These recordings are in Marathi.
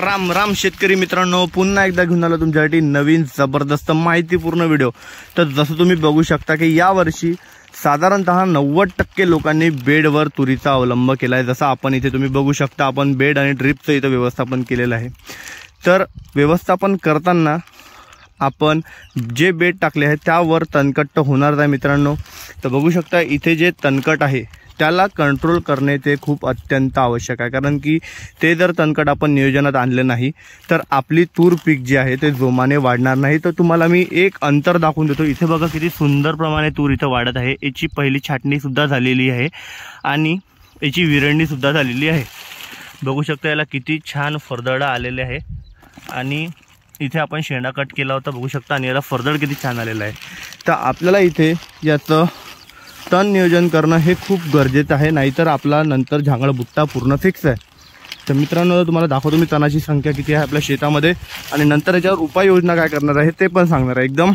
राम राम शेतकरी मित्रांनो, पुन्हा एकदा घेऊन आलो तुमच्यासाठी नवीन जबरदस्त माहितीपूर्ण व्हिडिओ। तर जसं तुम्ही बघू शकता की या वर्षी साधारणतः 90% लोकांनी बेडवर तुरीचा अवलंब केला आहे। जसं आपण इथे तुम्ही बघू शकता, आपण बेड आणि ड्रिपचं इथं व्यवस्थापन केलेलं आहे। तर व्यवस्थापन करताना आपण जे बेड टाकले आहे त्यावर तणकट होणार नाही मित्रांनो। तर बघू शकता इथे जे तणकट आहे त्याला कंट्रोल करणे ते खूप अत्यंत आवश्यक आहे, कारण की ते जर तणकट आपण नियोजनात आणले नाही तर आपली तूर पीक जे आहे ते जोमाने वाढणार नाही। तर तुम्हाला मी एक अंतर दाखवून देतो। इथे बघा किती सुंदर प्रमाणे तूर इथं वाढत आहे। याची पहिली छाटणी सुद्धा झालेली आहे आणि याची विरळणी सुद्धा झालेली आहे। बघू शकता याला किती छान फरदडा आलेले आहे आणि इथे आपण शेंडा कट केला होता बघू शकता, आणि याला फरदड किती छान आलेला आहे। तर आपल्याला इथे याचं तण नियोजन करणं हे खूप गरजेचं आहे, नाहीतर आपला नंतर झांगड बुट्टा पूर्ण फिक्स आहे। तर मित्रांनो तुम्हाला दाखवतो मी तणाची संख्या किती आहे आपल्या शेतामध्ये आणि नंतर याच्यावर उपाययोजना काय करणार आहे ते पण सांगणार आहे। एकदम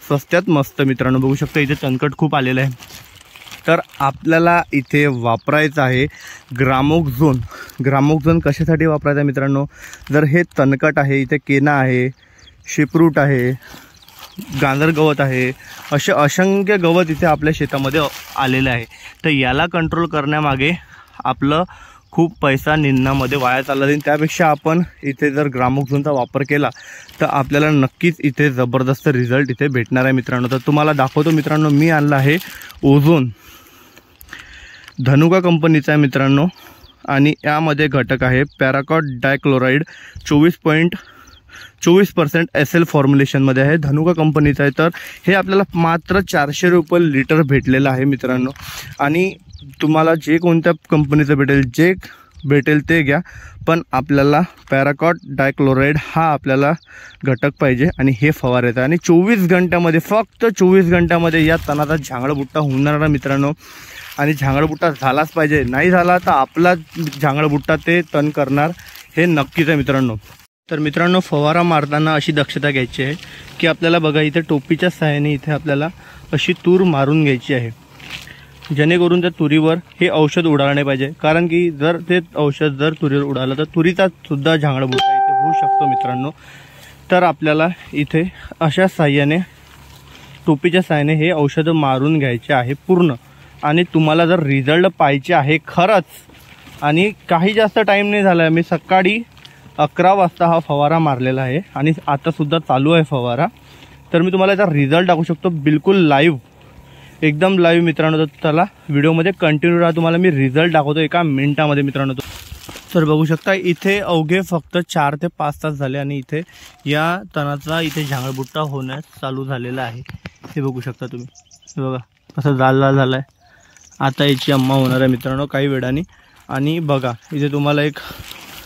स्वस्त्यात मस्त मित्रांनो बघू शकता इथे तणकट खूप आलेलं आहे। तर आपल्याला इथे वापरायचं आहे ग्रामोक्झोन। ग्रामोक्झोन कशासाठी वापरायचं आहे मित्रांनो, जर हे तणकट आहे, इथे केना आहे, शेपरूट आहे, गांजर गवत आहे, असे असंख्य गवत इथे आपल्या शेतामध्ये आलेले आहे। तर याला कंट्रोल करण्यामागे आपलं खूप पैसा निंदनामध्ये वाया चालला जाईल। त्यापेक्षा आपण इथे जर ग्रामोक्झोनचा वापर केला तर आपल्याला नक्कीच इथे जबरदस्त रिझल्ट इथे भेटणार आहे मित्रांनो। तर तुम्हाला दाखवतो मित्रांनो, मी आणला आहे ओझोन, धनुका कंपनीचा आहे मित्रांनो, आणि यामध्ये घटक आहे पॅराकॉट डायक्लोराइड 24% SL फॉर्म्युलेशनमध्ये आहे, धनुका कंपनीचा आहे। तर हे आपल्याला मात्र 400 रुपये लिटर भेटलेलं आहे मित्रांनो। आणि तुम्हाला जे कोणत्या कंपनीचं भेटेल ते घ्या, पण आपल्याला पॅराकॉट डायक्लोराइड हा आपल्याला घटक पाहिजे आणि हे फवारायचं। आणि 24 घंट्यामध्ये, फक्त 24 घंट्यामध्ये या तणाचा झांगडबुट्टा होणार मित्रांनो। आणि झांगडबुट्टा झालाच पाहिजे, नाही झाला तर आपला झांगडबुट्टा ते तण करणार हे नक्कीच आहे मित्रांनो। तर मित्रांनो फवारा मारताना अशी दक्षता घ्यायची आहे की आपल्याला बघा इथे टोपीच्या सहाय्याने इथे आपल्याला अशी तूर मारून घ्यायची आहे, जेणेकरून त्या तुरीवर हे औषध उडालं नाही पाहिजे। कारण की जर ते औषध जर तुरीवर उडालं तर तुरीचा सुद्धा झांगडबुट्टा इथे होऊ शकतो मित्रांनो। तर आपल्याला इथे अशा सहाय्याने, टोपीच्या सहाय्याने हे औषध मारून घ्यायचे आहे पूर्ण। आणि तुम्हाला जर रिझल्ट पाहिजे आहे खरंच, आणि काही जास्त टाईम नाही झाला आहे, मी सकाळी 11 वाजता हा फवारा मारलेला आहे आणि आता सुद्धा चालू आहे फवारा। तर मी तुम्हाला याचा रिझल्ट दाखवू शकतो बिलकुल लाईव्ह, एकदम लाईव्ह मित्रांनो। तर चला व्हिडिओमध्ये कंटिन्यू राहा, तुम्हाला मी रिझल्ट दाखवतो एका मिनिटामध्ये मित्रांनो। तर बघू शकता इथे अवघे फक्त 4 ते 5 तास झाले आणि इथे या तणाचा इथे झांगडबुट्टा होण्यास चालू झालेला आहे। हे बघू शकता तुम्ही, हे बघा कसं लाल लाल झालं आहे। आता याची अम्मा होणार आहे मित्रांनो काही वेळाने। आणि बघा इथे तुम्हाला एक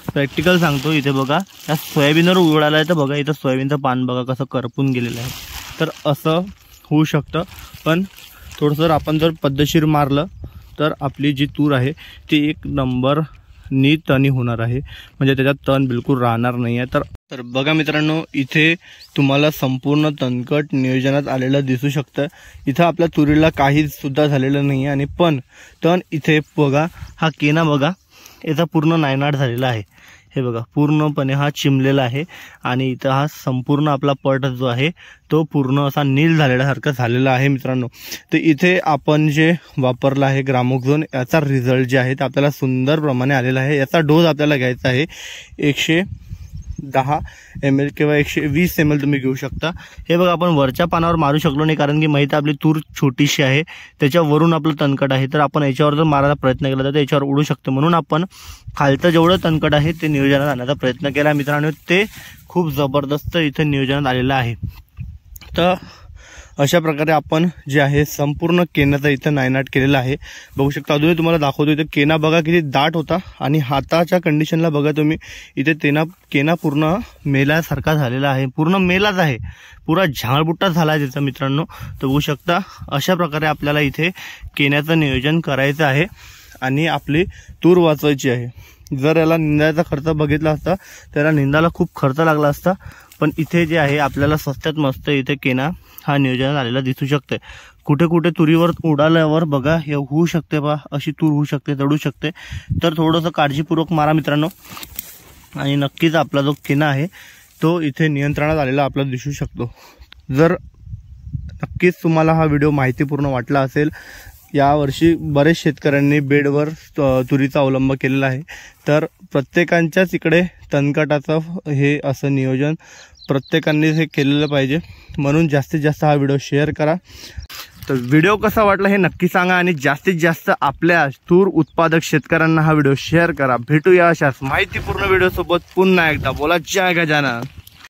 प्रॅक्टिकल सांगतो, इथे बघा या सोयाबीनवर उडाला आहे, तर बघा इथं सोयाबीनचं पान बघा कसं करपून गेलेलं आहे। तर असं होऊ शकतं, पण थोडंसं आपण जर पद्धतशीर मारलं तर आपली जी तूर आहे ती एक नंबर नी तणी होणार आहे, म्हणजे त्याच्यात तण बिलकुल राहणार नाही आहे। तर बघा मित्रांनो इथे तुम्हाला संपूर्ण तणकट नियोजनात आलेलं दिसू शकतं। इथं आपल्या तुरीला काही सुद्धा झालेलं नाही आहे, आणि पण तण इथे बघा, हा केना बघा याचा पूर्ण नायनाट झालेला आहे। हे बघा पूर्णपणे हा चिमलेला आहे आणि इथं हा संपूर्ण आपला पट जो आहे तो पूर्ण असा नील झालेल्यासारखा झालेला आहे मित्रांनो। तर इथे आपण जे वापरला आहे ग्रामोक्झोन, याचा रिझल्ट जे आहे ते आपल्याला सुंदर प्रमाणे आलेला आहे। याचा डोस आपल्याला घ्यायचा आहे 110 ml किंवा 120 ml तुम्ही घेऊ शकता। हे बघा आपण वरच्या पानावर मारू शकलो नाही, कारण की माहिती आपली तूर छोटीशी आहे, त्याच्यावरून आपलं तणकट आहे। तर आपण याच्यावर जर मारायचा प्रयत्न केला तर याच्यावर उडू शकतो, म्हणून आपण खालचं जेवढं तणकट आहे ते नियोजनात आणण्याचा प्रयत्न केला मित्रांनो। ते खूप जबरदस्त इथे नियोजनात आलेलं आहे। तर अशा प्रकारे आपण जे आहे संपूर्ण केनाचा इथं नायनाट केलेला आहे। बघू शकता अजूनही तुम्हाला दाखवतो, इथे केना बघा किती दाट होता आणि हाताच्या कंडिशनला बघा तुम्ही, इथे केना पूर्ण मेल्यासारखा झालेला आहे, पूर्ण मेलाच आहे, पुरा झांगडबुट्टा झाला आहे त्याचा मित्रांनो। तर बघू शकता अशा प्रकारे आपल्याला इथे केन्याचं नियोजन करायचं आहे आणि आपली तूर वाचवायची आहे। जर याला निंदाचा खर्च बघितला असता त्याला निंदाला खूप खर्च लागला असता, पण इथे जे आहे आपल्याला स्वस्तात मस्त इथे केना हा नियोजनात आलेला दिसू शकते। कुठे कुठे तुरीवर उडाल्यावर बघा हे होऊ शकते, बा अशी तूर होऊ शकते, चढू शकते। तर थोडंसं काळजीपूर्वक मारा मित्रांनो। आणि नक्कीच आपला जो किना आहे तो इथे नियंत्रणात आलेला आपल्याला दिसू शकतो। जर नक्कीच तुम्हाला हा व्हिडिओ माहितीपूर्ण वाटला असेल, यावर्षी बरेच शेतकऱ्यांनी बेडवर तुरीचा अवलंब केलेला आहे, तर प्रत्येकाच्याच इकडे तणकटाचं हे असं नियोजन प्रत्येकाने हे केलेलं पाहिजे। म्हणून जास्तीत जास्त हा व्हिडिओ शेअर करा। तर व्हिडिओ कसा वाटला हे नक्की सांगा आणि जास्तीत जास्त आपल्या तूर उत्पादक शेतकऱ्यांना हा व्हिडिओ शेअर करा। भेटूया अशाच माहितीपूर्ण व्हिडिओ सोबत पुन्हा एकदा। बोला जय गजानन।